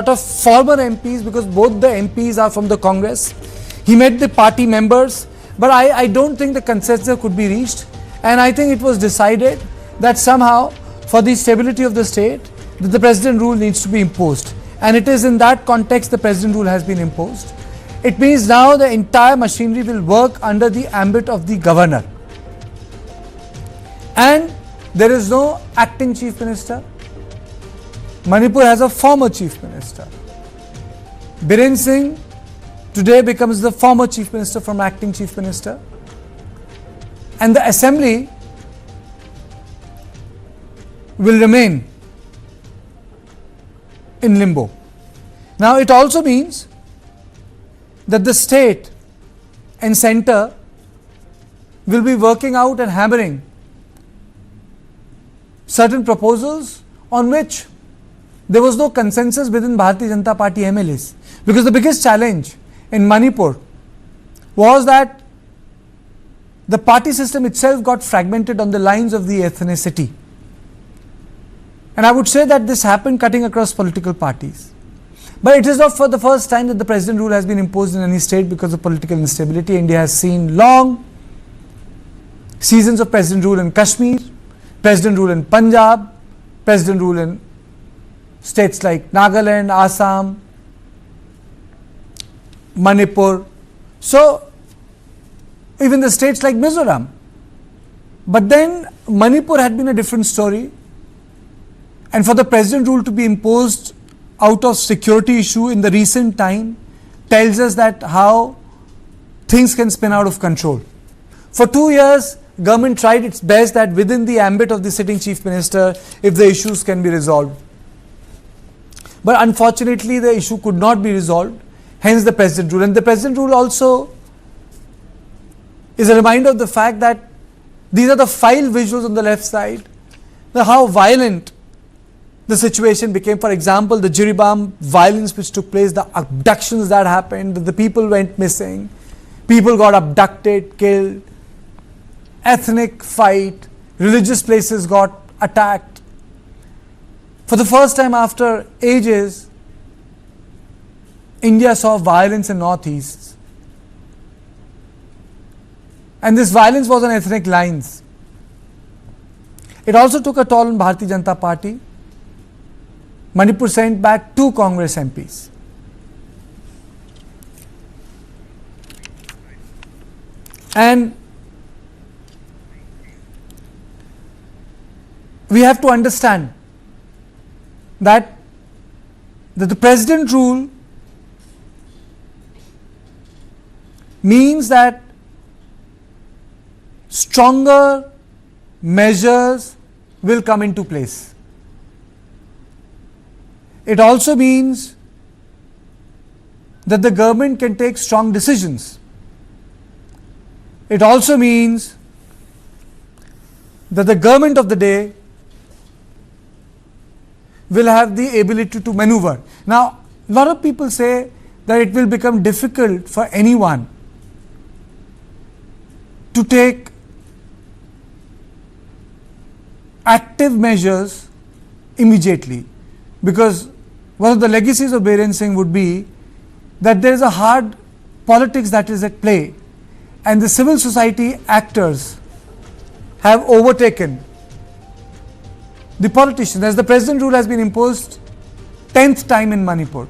of former MPs, because both the MPs are from the Congress. He met the party members, but I don't think the consensus could be reached, and I think it was decided that somehow for the stability of the state that the president rule needs to be imposed, and it is in that context the president rule has been imposed. It means now the entire machinery will work under the ambit of the governor, and there is no acting chief minister. Manipur has a former chief minister. Biren Singh today becomes the former chief minister from acting chief minister, and the assembly will remain in limbo. Now it also means that the state and center will be working out and hammering certain proposals on which there was no consensus within Bharatiya Janata Party MLAs, because the biggest challenge in Manipur was that the party system itself got fragmented on the lines of the ethnicity, and I would say that this happened cutting across political parties. But it is not for the first time that the president rule has been imposed in any state because of political instability. India has seen long seasons of president rule in Kashmir, president rule in Punjab, president rule in states like Nagaland, Assam, Manipur, so even the states like Mizoram. But then Manipur had been a different story, and for the president rule to be imposed out of security issue in the recent time tells us that how things can spin out of control. For 2 years, government tried its best that within the ambit of the sitting chief minister, if the issues can be resolved. But unfortunately, the issue could not be resolved, hence the president rule. And the president rule also is a reminder of the fact that these are the file visuals on the left side, how violent the situation became. For example, the Jiribam violence which took place, the abductions that happened, the people went missing, people got abducted, killed, ethnic fight, religious places got attacked. For the first time after ages, India saw violence in Northeast, and this violence was on ethnic lines. It also took a toll on Bharatiya Janata Party. Manipur sent back 2 Congress MPs. And we have to understand that the president rule means that stronger measures will come into place. It also means that the government can take strong decisions. It also means that the government of the day will have the ability to maneuver. Now, a lot of people say that it will become difficult for anyone to take active measures immediately, because one of the legacies of Biren Singh would be that there is a hard politics that is at play, and the civil society actors have overtaken the politicians, as the president rule has been imposed 10th time in Manipur.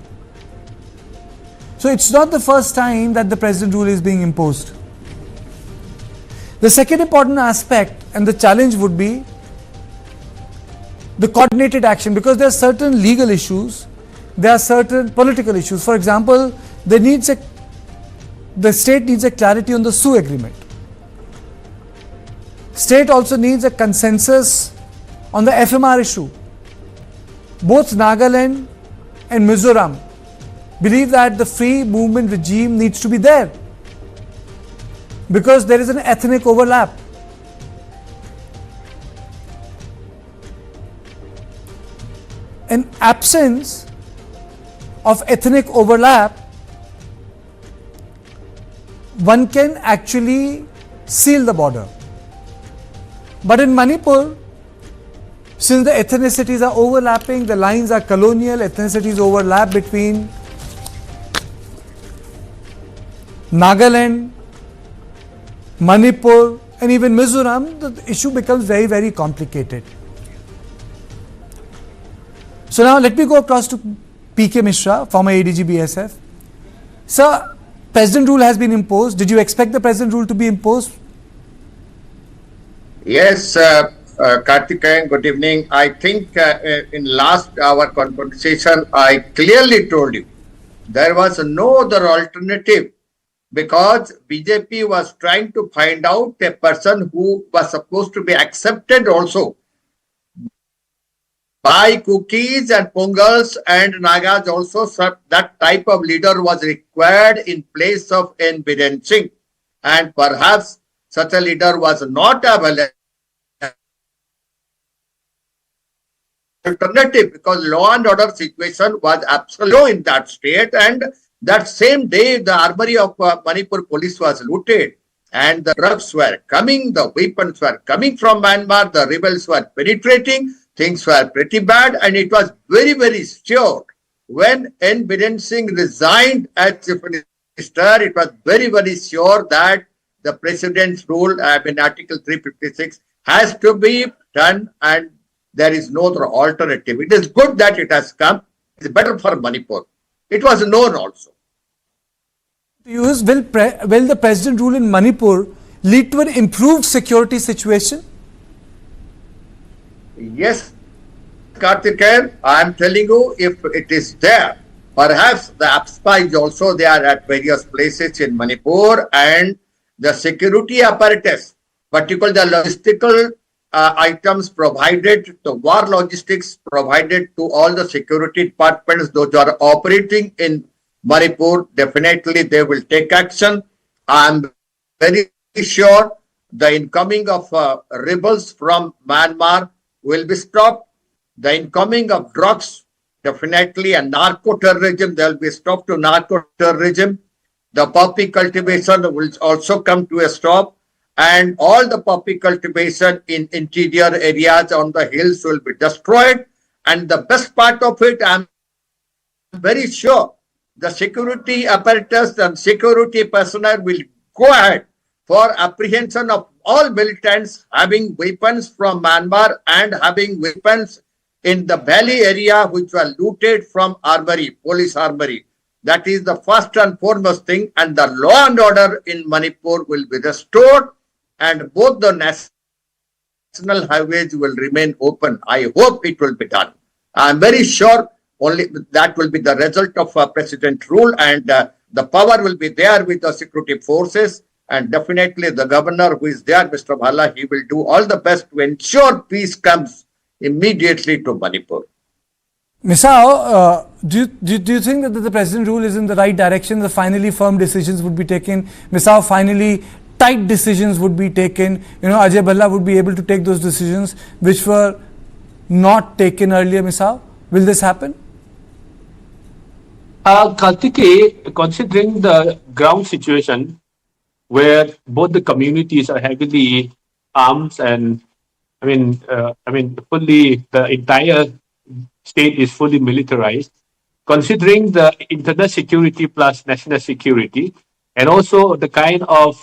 So it's not the first time that the president rule is being imposed. The second important aspect and the challenge would be the coordinated action, because there are certain legal issues, there are certain political issues. For example, the state needs a clarity on the Sioux agreement. State also needs a consensus on the FMR issue. Both Nagaland and Mizoram believe that the free movement regime needs to be there, because there is an ethnic overlap. In absence of ethnic overlap, one can actually seal the border. But in Manipur, since the ethnicities are overlapping, the lines are colonial, ethnicities overlap between Nagaland, Manipur, and even Mizoram, the issue becomes very, very complicated. So now let me go across to P.K. Mishra, former ADG BSF. Sir, President rule has been imposed. Did you expect the President rule to be imposed? Yes, Karthikeyan, good evening. I think in last our conversation, I clearly told you there was no other alternative, because BJP was trying to find out a person who was supposed to be accepted also by cookies and Pongals and Nagas also. That type of leader was required in place of N. Biren Singh, and perhaps such a leader was not available. Alternative, because law and order situation was absolute in that state, and that same day the armory of Manipur police was looted, and the drugs were coming, the weapons were coming from Myanmar, the rebels were penetrating, things were pretty bad, and it was very, very sure when N. Biren Singh resigned as Chief Minister, it was very, very sure that the President's rule, Article 356, has to be done, and there is no other alternative. It is good that it has come. It is better for Manipur. It was known also. Will the President rule in Manipur lead to an improved security situation? Yes, Karthikeyan, I am telling you, if it is there, perhaps the APSPA is also there at various places in Manipur, and the security apparatus, particularly the logistical items provided, the war logistics provided to all the security departments, those who are operating in Manipur, definitely they will take action. I am very sure the incoming of rebels from Myanmar will be stopped. The incoming of drugs, definitely, and narco-terrorism, there will be a stop to narco-terrorism. The poppy cultivation will also come to a stop, and all the poppy cultivation in interior areas on the hills will be destroyed. And the best part of it, I am very sure the security apparatus and security personnel will go ahead for apprehension of all militants having weapons from Myanmar and having weapons in the valley area which were looted from armory, police armory. That is the first and foremost thing, and the law and order in Manipur will be restored, and both the national highways will remain open. I hope it will be done. I am very sure only that will be the result of President rule, and the power will be there with the security forces, and definitely the governor who is there, Mr. Bhala, he will do all the best to ensure peace comes immediately to Manipur. Misao, do you think that the President rule is in the right direction? The finally firm decisions would be taken. Misao, finally tight decisions would be taken. Ajay Bhalla would be able to take those decisions which were not taken earlier. Misao, will this happen? Karthikeyan, considering the ground situation where both the communities are heavily armed, and fully, the entire state is fully militarized, considering the internal security plus national security, and also the kind of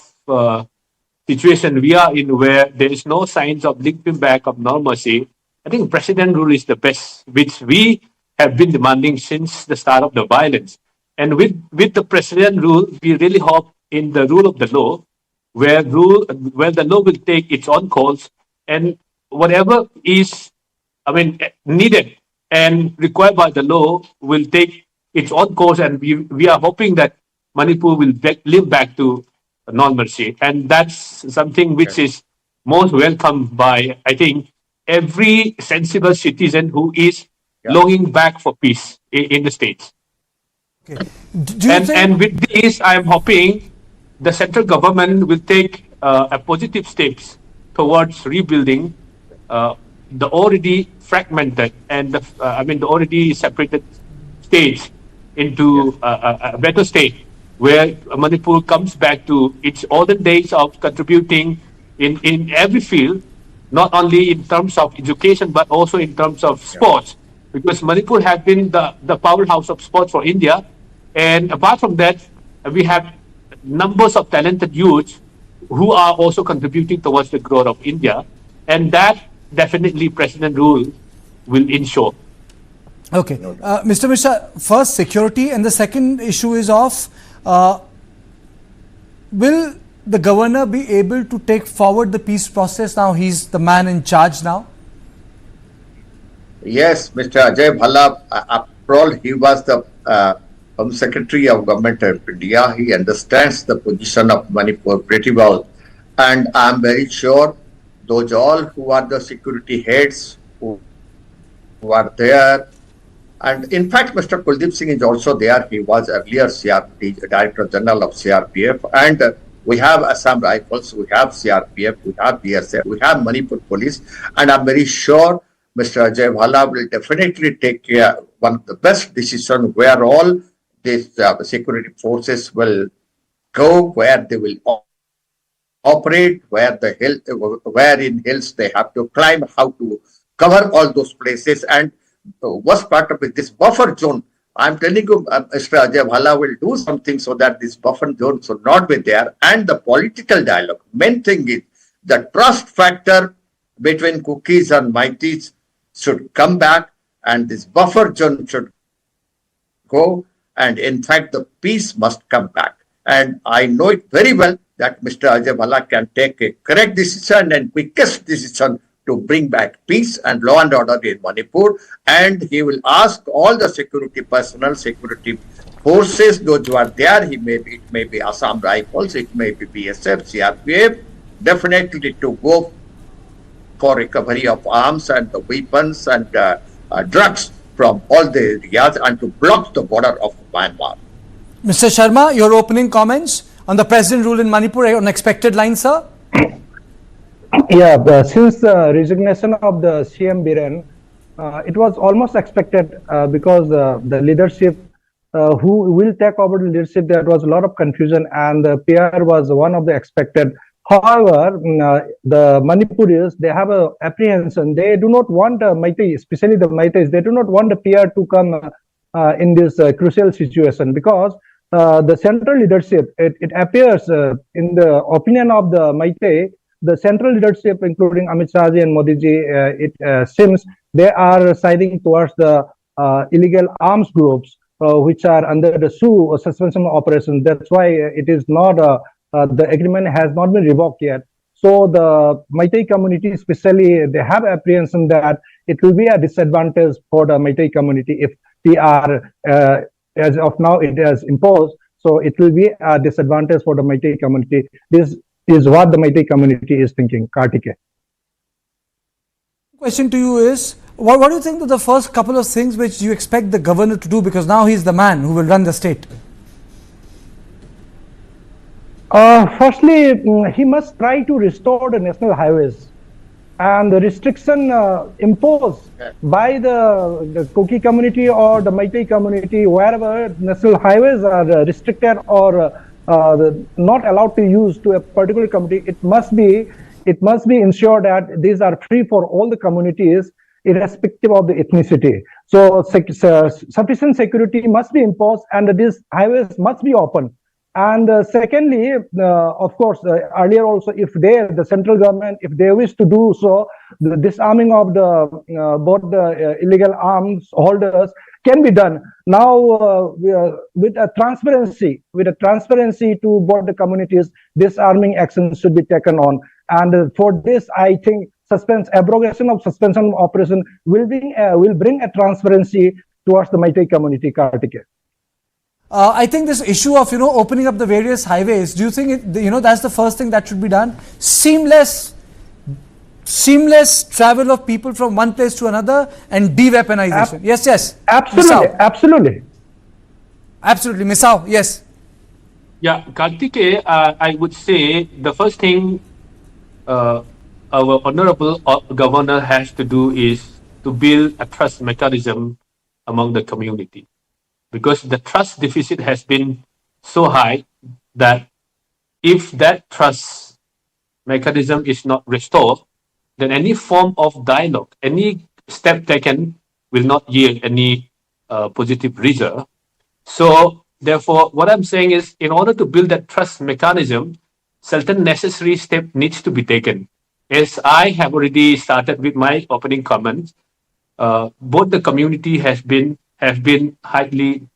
situation we are in where there is no signs of linking back of normalcy, I think President rule is the best, which we have been demanding since the start of the violence. And with the President rule, we really hope in the rule of the law, where the law will take its own course, and whatever is needed and required by the law will take its own course, and we are hoping that Manipur will live back to normalcy. And that's something which is most welcome by, I think, every sensible citizen who is longing back for peace in the states. Okay. And with this, I am hoping the central government will take a positive steps towards rebuilding the already fragmented and the already separated states into a better state, where Manipur comes back to its olden days of contributing in every field not only in terms of education, but also in terms of sports, because Manipur has been the powerhouse of sports for India. And apart from that, we have numbers of talented youths who are also contributing towards the growth of India. And that definitely President Rule will ensure. Okay. Mr. Mishra, first security, and the second issue is of will the governor be able to take forward the peace process now? He's the man in charge now. Yes, Mr. Ajay Bhalla, after all, he was the Home Secretary of Government of India. He understands the position of Manipur pretty well. And I'm very sure those all who are the security heads who are there, and in fact, Mr. Kuldeep Singh is also there. He was earlier CRP, Director General of CRPF. And we have Assam Rifles, we have CRPF, we have BSF, we have Manipur Police. And I'm very sure Mr. Ajay Bhalla will definitely take care one of the best decisions where all these security forces will go, where they will operate, where in hills they have to climb, how to cover all those places. And worst part of it, this buffer zone, I'm telling you, Mr. Ajay Bhalla will do something so that this buffer zone should not be there. And the political dialogue, main thing is the trust factor between cookies and mighties should come back, and this buffer zone should go. And in fact, the peace must come back. And I know it very well that Mr. Ajay Bhalla can take a correct decision and quickest decision to bring back peace and law and order in Manipur. And he will ask all the security personnel, security forces, those who are there, it may be Assam Rifles, it may be BSF, CRPF, definitely to go for recovery of arms and the weapons and drugs from all the areas and to block the border of Myanmar. Mr. Sharma, your opening comments on the president rule in Manipur on expected line, sir? Yeah, since the resignation of the CM Biren, it was almost expected because the leadership who will take over the leadership, there was a lot of confusion, and the PR was one of the expected. However, the Manipuris, they have a apprehension. They do not want Meitei, especially the Meiteis, they do not want the PR to come in this crucial situation, because the central leadership, it appears in the opinion of the Meitei, the central leadership, including Amit Shah ji and Modi ji, it seems they are siding towards the illegal arms groups, which are under the suspension operation. That's why it is not, the agreement has not been revoked yet. So the Meitei community, especially, they have apprehension that it will be a disadvantage for the Meitei community if PR, as of now, it has imposed. So it will be a disadvantage for the Meitei community. This is what the Meitei community is thinking. Kartike. Question to you is, what do you think are the first couple of things which you expect the governor to do, because now he's the man who will run the state? Firstly, he must try to restore the national highways, and the restriction imposed by the Kuki community or the Meitei community, wherever national highways are restricted or not allowed to use to a particular community, it must be ensured that these are free for all the communities, irrespective of the ethnicity. So sufficient security must be imposed, and these highways must be open. And secondly, of course, earlier also, if the central government, if they wish to do so, the disarming of the both the illegal arms holders can be done. Now, with a transparency to both the communities, disarming actions should be taken on. And for this, I think abrogation of suspension operation will bring a transparency towards the Meitei community, Kartike. I think this issue of opening up the various highways, do you think that's the first thing that should be done? Seamless travel of people from one place to another and de-weaponization. Yes. Absolutely. Misao, yes. Yeah, Kartike, I would say the first thing our honorable governor has to do is to build a trust mechanism among the community. Because the trust deficit has been so high that if that trust mechanism is not restored, then any form of dialogue, any step taken will not yield any positive result. So therefore, what I'm saying is, in order to build that trust mechanism, certain necessary step needs to be taken. As I have already started with my opening comments, both the community have been highly,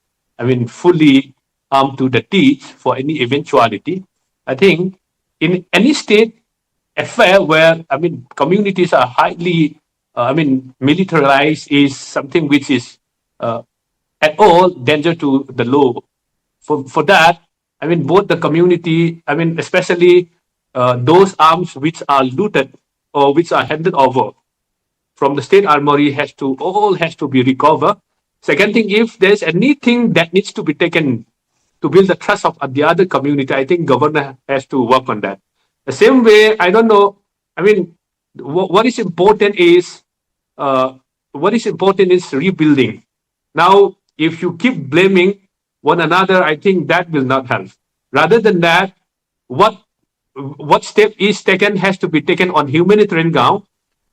fully armed to the teeth for any eventuality. I think in any state affair where communities are highly, militarized is something which is at all danger to the law. For that, both the community, especially those arms which are looted or which are handed over from the state armory has to be recovered. Second thing, if there's anything that needs to be taken to build the trust of the other community, I think governor has to work on that. The same way, I don't know. What is important is rebuilding. Now, if you keep blaming one another, I think that will not help. Rather than that, what step is taken has to be taken on humanitarian ground,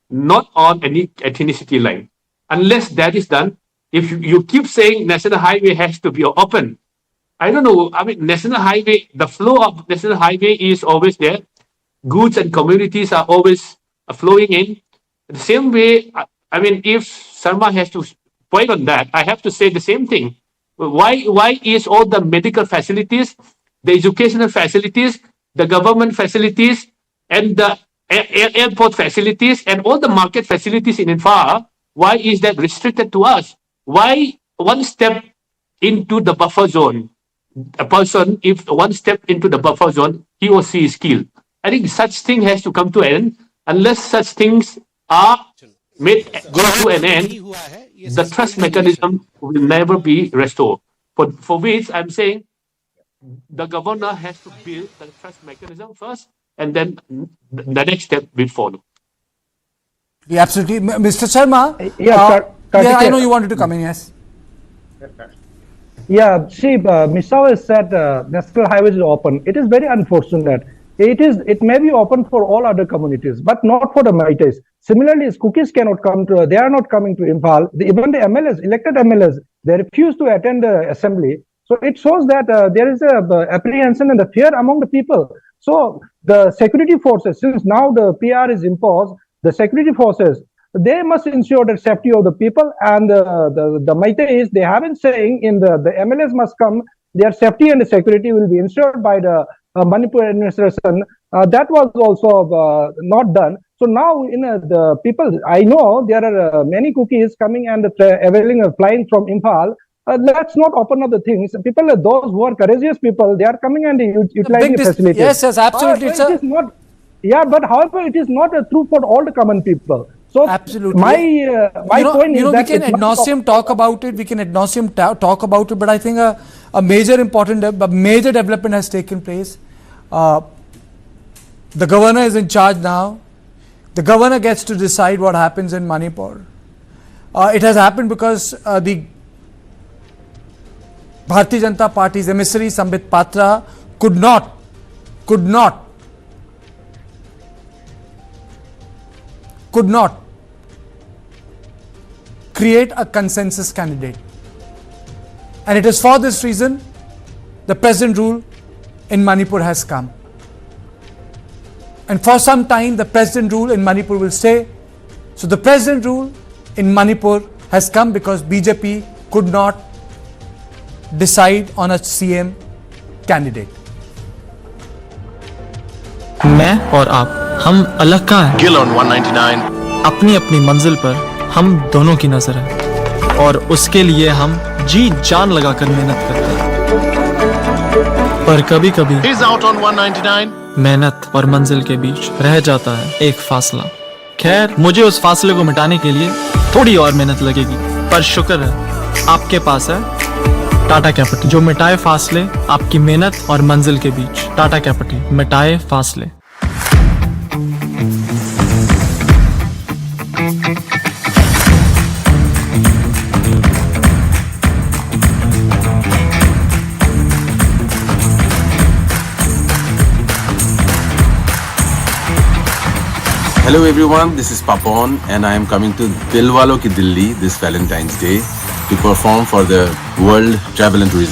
not on any ethnicity line. Unless that is done, if you keep saying national highway has to be open, I don't know. National highway, the flow of national highway is always there. Goods and commodities are always flowing in. The same way, if Sharma has to point on that, I have to say the same thing. Why is all the medical facilities, the educational facilities, the government facilities, and the airport facilities, and all the market facilities in Imphal, why is that restricted to us? Why one step into the buffer zone? A person, if one step into the buffer zone, he or she is killed. I think such thing has to come to an end. Unless such things are made to an end, the trust mechanism will never be restored. For which I'm saying the governor has to build the trust mechanism first, and then the next step will follow. Yeah, absolutely. Mr. Sharma, I know you wanted to come in, yes. Yeah, see, Misao has said national highways is open. It is very unfortunate. It may be open for all other communities, but not for the Maitais. Similarly, cookies cannot come to. They are not coming to Imphal. Even the MLAs, elected MLAs, they refuse to attend the assembly. So it shows that there is a apprehension and the fear among the people. So the security forces, since now the PR is imposed, the security forces, they must ensure the safety of the people, and the Maitais, they have been saying in the MLAs must come, their safety and the security will be ensured by the Manipur administration. That was also not done. So now in the people, I know there are many cookies coming and flying from Imphal. Let's not open up the things. People, those who are courageous people, they are coming and utilizing the facilities. Yes, absolutely. It is not. Yeah, but however, it is not true for all the common people. So absolutely, my point is that we can ad nauseum talk about it. We can ad nauseum talk about it, but I think a major development has taken place. The governor is in charge now. The governor gets to decide what happens in Manipur. It has happened because the Bharatiya Janata Party's emissary Sambit Patra could not create a consensus candidate, and it is for this reason the president rule in Manipur has come, and for some time the president rule in Manipur will stay. So the president rule in Manipur has come because BJP could not decide on a CM candidate. मैं और आप, हम अलग कहाँ हैं? Gill on 199. अपनी अपनी मंजिल पर हम दोनों की नजर है, और उसके लिए हम जी जान लगाकर मेहनत करते हैं। पर कभी कभी He's out on 199. मेहनत और मंजिल के बीच रह जाता है एक फासला। खैर, मुझे उस फासले को मिटाने के लिए थोड़ी और मेहनत लगेगी, पर शुक्र है आपके पास है टाटा कैपिटल, जो मिटाए फासले आपकी मेहनत और मंजिल के बीच। टाटा कैपिटल, मिटाए फासले। Hello everyone, this is Papon and I am coming to Dilwalo Ki Dilli this Valentine's Day to perform for the World Travel and Tourism